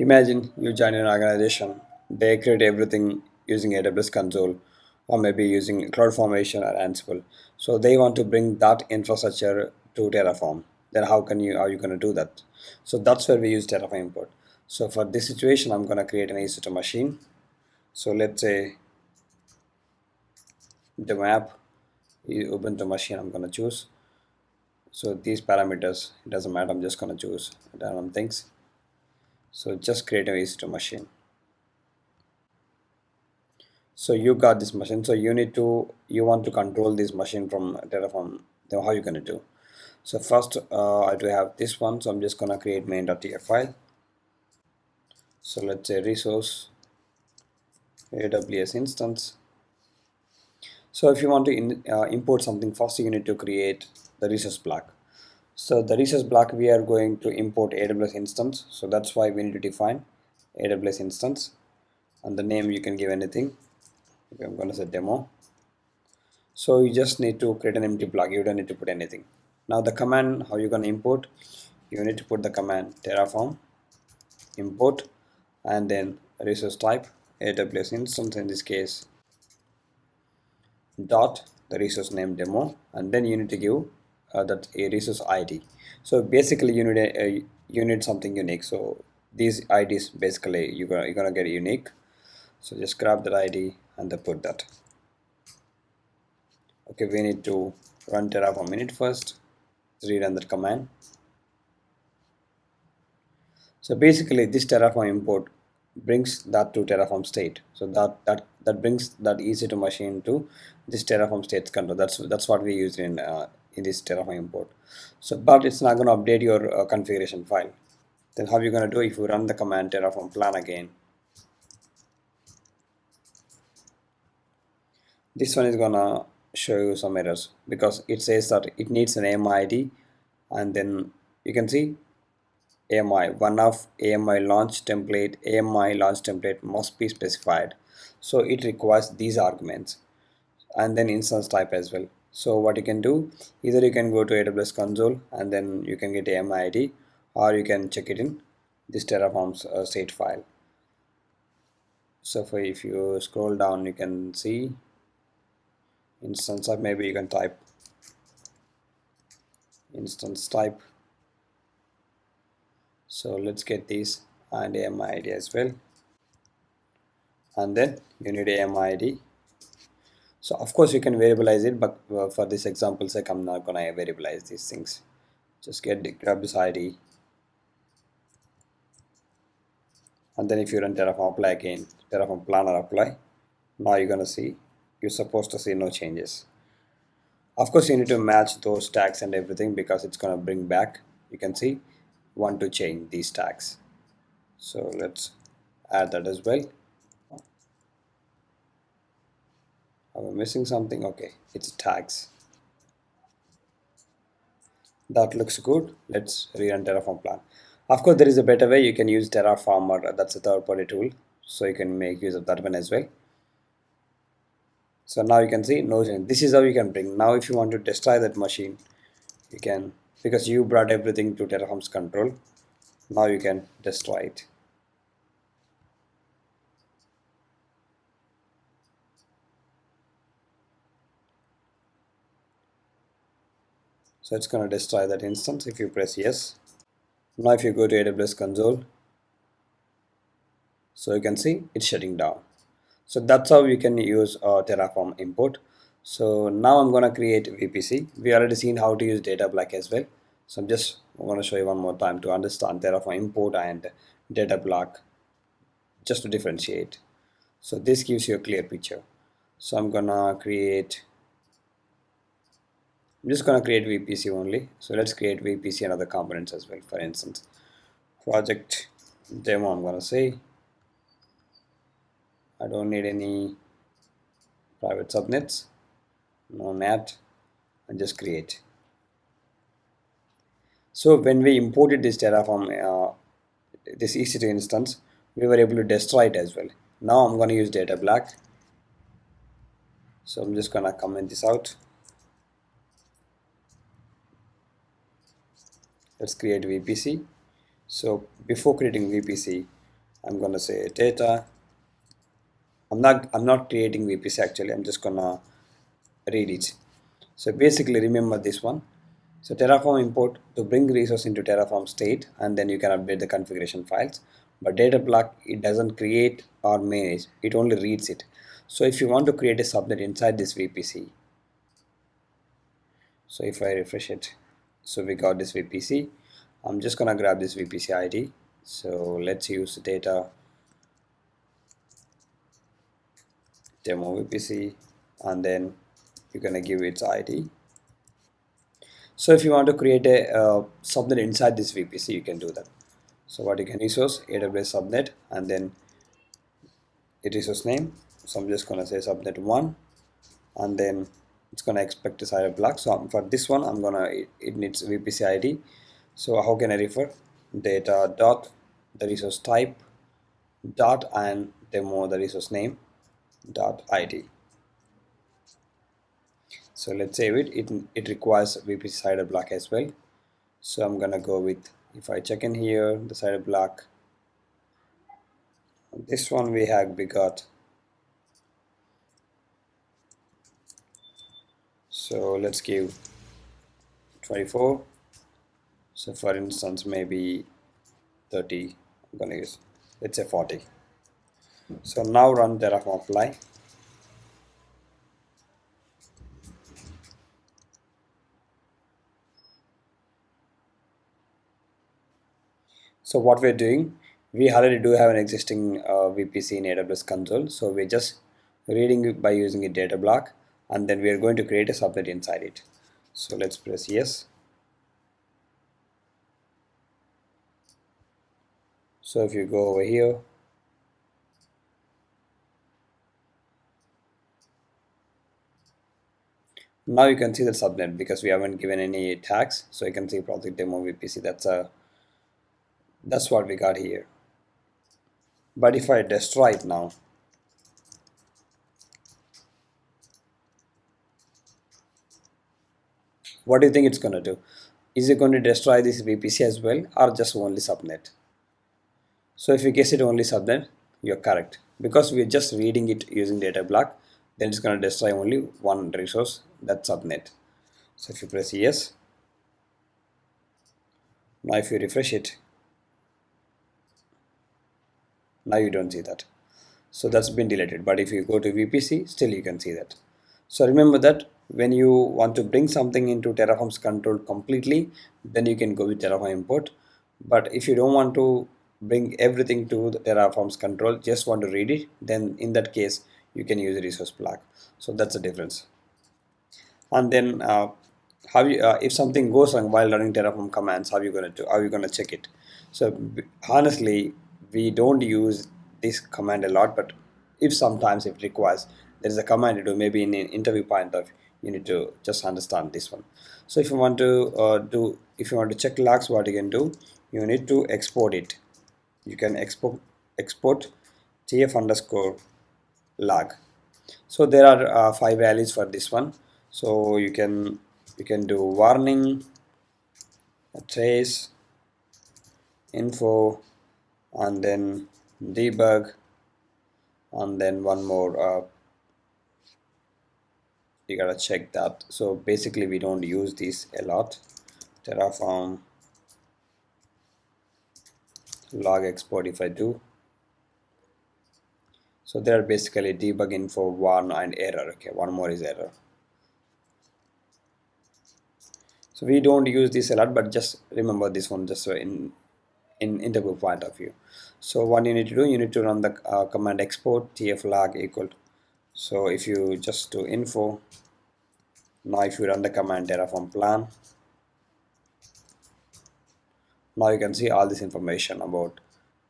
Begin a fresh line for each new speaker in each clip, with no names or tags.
Imagine you join an organization, they create everything using AWS console or maybe using CloudFormation or Ansible. So they want to bring that infrastructure to Terraform. Then how are you going to do that? So that's where we use Terraform import. So for this situation, I'm going to create an EC2 machine. So let's say the map Ubuntu machine I'm going to choose. So these parameters, it doesn't matter, I'm just going to choose random things. So just create an EC2 machine. So you got this machine, so you want to control this machine from Terraform. Then how you going to do? So first I do have this one, so I'm just going to create main.tf file. So let's say resource AWS instance. So if you want to import something, first you need to create the resource block. So the resource block, we are going to import AWS instance, so that's why we need to define AWS instance, and the name you can give anything. Okay, I'm going to say demo. So you just need to create an empty block, you don't need to put anything. Now the command, how you're going to import, you need to put the command terraform import and then resource type AWS instance, in this case dot the resource name demo, and then you need to give that a resource ID. So basically you need something unique, so these IDs basically you're gonna get unique. So just grab that ID and then put that. Okay, we need to run terraform init first, rerun that command. So basically this terraform import brings that to terraform state, so that brings that EC2 machine to this terraform states control. That's what we use in this terraform import. So but it's not going to update your configuration file. Then how you going to do? If you run the command terraform plan again, this one is gonna show you some errors because it says that it needs an AMI, and then you can see AMI, one of AMI launch template must be specified. So it requires these arguments and then instance type as well. So what you can do, either you can go to AWS console and then you can get AMI, or you can check it in this Terraform's state file. So if you scroll down, you can see instance type, maybe you can type instance type. So let's get this and AMI as well, and then you need AMI. So of course you can variabilize it, but for this example sake, I'm not gonna variabilize these things. Just grab this ID, and then if you run Terraform apply again, Terraform planner apply, now you're gonna see, you're supposed to see no changes. Of course you need to match those tags and everything because it's gonna bring back, you can see, want to change these tags. So let's add that as well. Are we missing something? Okay, it's tags. That looks good. Let's rerun Terraform plan. Of course, there is a better way. You can use Terraform, or that's a third-party tool, so you can make use of that one as well. So now you can see no change. This is how you can bring. Now if you want to destroy that machine, you can, because you brought everything to Terraform's control. Now you can destroy it. So it's going to destroy that instance if you press yes. Now if you go to AWS console, so you can see it's shutting down. So that's how you can use Terraform import. So now I'm going to create VPC. We already seen how to use data block as well. So I'm just going to show you one more time to understand Terraform import and data block, just to differentiate. So this gives you a clear picture. So I'm just gonna create VPC only. So let's create VPC and other components as well. For instance, project demo, I'm gonna say I don't need any private subnets, no NAT, and just create. So when we imported this Terraform, this EC2 instance, we were able to destroy it as well. Now I'm going to use data block. So I'm just going to comment this out. Let's create VPC. So before creating VPC, I'm gonna say data. I'm not creating VPC actually. I'm just gonna read it. So basically remember this one. So Terraform import to bring resource into Terraform state, and then you can update the configuration files. But data block, it doesn't create or manage, it only reads it. So if you want to create a subnet inside this VPC, so if I refresh it, so we got this VPC. I'm just gonna grab this VPC ID. So let's use data demo VPC, and then you're gonna give its ID. So if you want to create a subnet inside this VPC, you can do that. So what you can resource AWS subnet, and then it resource name. So I'm just gonna say subnet 1, and then it's gonna expect a side block. So for this one, I'm gonna it needs VPC ID. So how can I refer? Data dot the resource type dot and demo the resource name dot ID. So let's save it. It requires VPC side block as well. So I'm gonna go with, if I check in here, the side block. This one we got. So let's give 24. So for instance, maybe 30. I'm gonna use, let's say 40. So now run Terraform apply. So what we're doing, we already do have an existing VPC in AWS console. So we're just reading it by using a data block, and then we are going to create a subnet inside it. So let's press yes. So if you go over here, now you can see the subnet because we haven't given any tags. So you can see project demo VPC. That's what we got here. But if I destroy it now, what do you think it's going to do? Is it going to destroy this VPC as well, or just only subnet? So if you guess it only subnet, you're correct. Because we're just reading it using data block, then it's going to destroy only one resource, that's subnet. So if you press yes, now if you refresh it, now you don't see that. So that's been deleted. But if you go to VPC, still you can see that. So remember that when you want to bring something into Terraform's control completely, then you can go with Terraform import. But if you don't want to bring everything to the Terraform's control, just want to read it, then in that case you can use a resource block. So that's the difference. And then how you if something goes wrong while running Terraform commands, how you going to do? How you going to check it? So honestly, we don't use this command a lot, but if sometimes it requires, there is a command to do. Maybe in an interview point of, you need to just understand this one. So if you want to if you want to check logs, what you can do, you need to export it. You can export tf underscore log. So there are 5 values for this one. So you can do warning, trace, info, and then debug, and then one more. You gotta check that. So basically, we don't use this a lot. Terraform log export. If I do, so there are basically debug info, warn, and error. Okay, one more is error. So we don't use this a lot, but just remember this one just so in interview point of view. So what you need to do, you need to run the command export tf log equal. So if you just do info, now if you run the command terraform plan, now you can see all this information about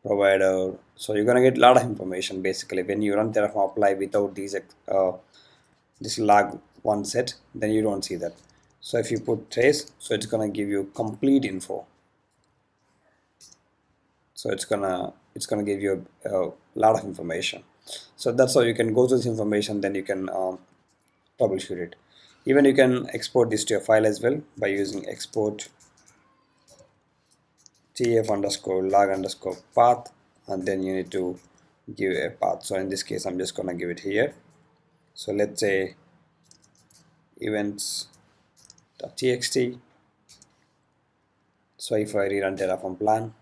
provider. So you're gonna get a lot of information basically when you run terraform apply without these this log one set, then you don't see that. So if you put trace, so it's gonna give you complete info. So it's gonna give you a lot of information. So that's how you can go to this information, then you can troubleshoot it. Even you can export this to a file as well by using export tf underscore log underscore path, and then you need to give a path. So in this case I'm just gonna give it here. So let's say events.txt. So if I rerun Terraform plan,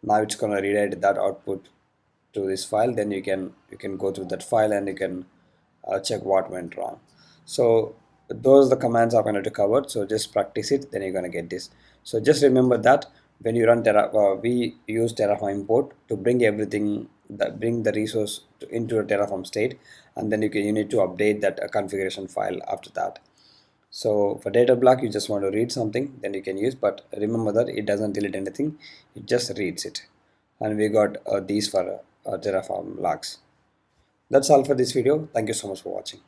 now it's gonna redirect that output to this file. Then you can go through that file and you can check what went wrong. So those are the commands I'm going to cover. So just practice it, then you're going to get this. So just remember that when you run we use Terraform import to bring everything that bring the resource into a Terraform state, and then you need to update that configuration file after that. So for data block, you just want to read something, then you can use, but remember that it doesn't delete anything, it just reads it. And we got these for Terraform logs. That's all for this video. Thank you so much for watching.